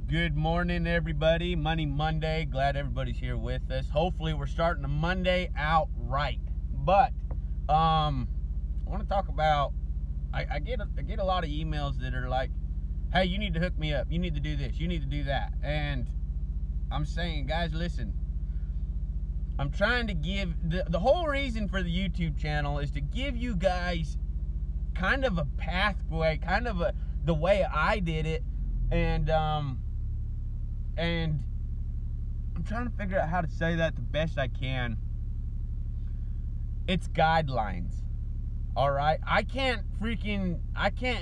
Good morning, everybody. Money Monday. Glad everybody's here with us. Hopefully, we're starting a Monday out right. But I want to talk about. I get a lot of emails that are like, "Hey, you need to hook me up. You need to do this. You need to do that." And I'm saying, guys, listen. I'm trying to give the whole reason for the YouTube channel is to give you guys kind of a pathway, kind of the way I did it, and I'm trying to figure out how to say that the best I can. It's guidelines, all right? I can't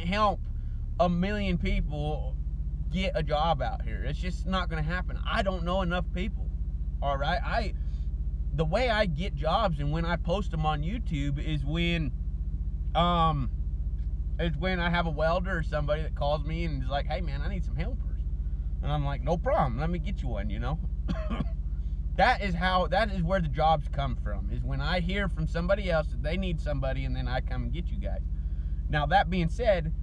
help a million people get a job out here. It's just not going to happen. I don't know enough people, all right? The way I get jobs and when I post them on YouTube is when I have a welder or somebody that calls me and is like, "Hey man, I need some helpers." And I'm like, "No problem, let me get you one," you know? That is where the jobs come from, is when I hear from somebody else that they need somebody and then I come and get you guys. Now, that being said,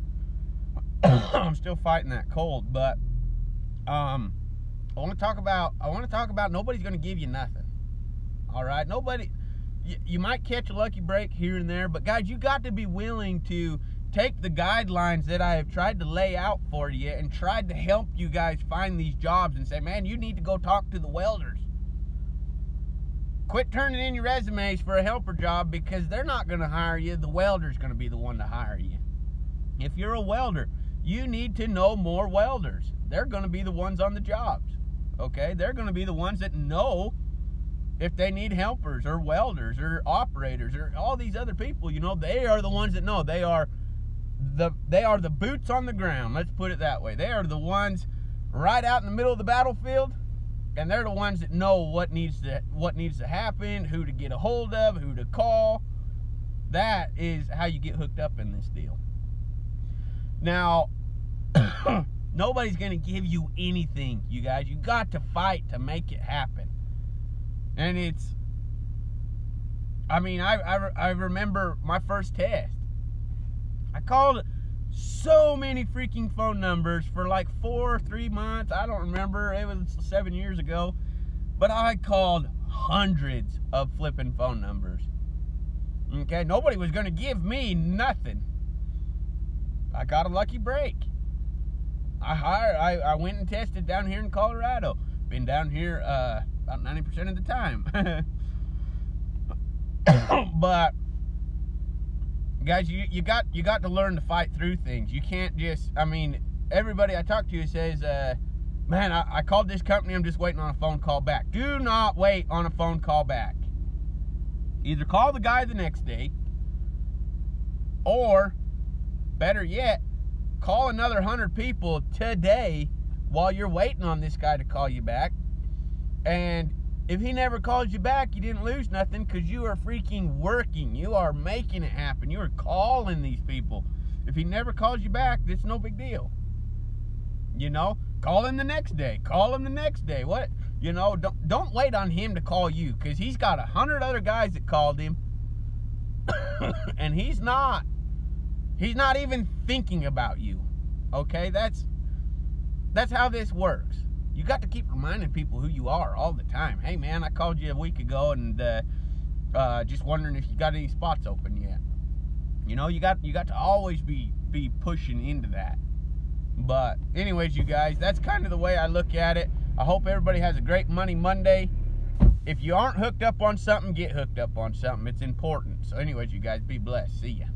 I'm still fighting that cold, but I want to talk about nobody's going to give you nothing. All right? Nobody, you might catch a lucky break here and there, but guys, you got to be willing to take the guidelines that I have tried to lay out for you and tried to help you guys find these jobs and say, "Man, you need to go talk to the welders. Quit turning in your resumes for a helper job because they're not going to hire you. The welder's going to be the one to hire you. If you're a welder, you need to know more welders. They're going to be the ones on the jobs, okay? They're going to be the ones that know if they need helpers or welders or operators or all these other people. You know, they are the ones that know. They are the boots on the ground. Let's put it that way. They are the ones right out in the middle of the battlefield, and they're the ones that know what needs to happen, who to get a hold of, who to call. That is how you get hooked up in this deal. Now, nobody's going to give you anything, you guys. You got to fight to make it happen. And I remember my first test. I called so many freaking phone numbers for like 4 or 3 months. I don't remember. It was 7 years ago. But I called hundreds of flipping phone numbers. Okay? Nobody was going to give me nothing. I got a lucky break. I went and tested down here in Colorado. Been down here about 90% of the time. But guys, you got to learn to fight through things. You can't just, everybody I talk to says, "Man, I called this company, I'm just waiting on a phone call back." Do not wait on a phone call back. Either call the guy the next day, or better yet, call another 100 people today while you're waiting on this guy to call you back. And if he never calls you back, you didn't lose nothing, because you are freaking working. You are making it happen. You are calling these people. If he never calls you back, it's no big deal. You know, call him the next day. Call him the next day. What? You know, don't wait on him to call you, because he's got 100 other guys that called him, and he's not even thinking about you. Okay, that's how this works. You got to keep reminding people who you are all the time. "Hey man, I called you a week ago and just wondering if you got any spots open yet." You know, you got to always be pushing into that. But anyways, you guys, that's kind of the way I look at it. I hope everybody has a great Money Monday. If you aren't hooked up on something, get hooked up on something. It's important. So anyways, you guys, be blessed. See ya.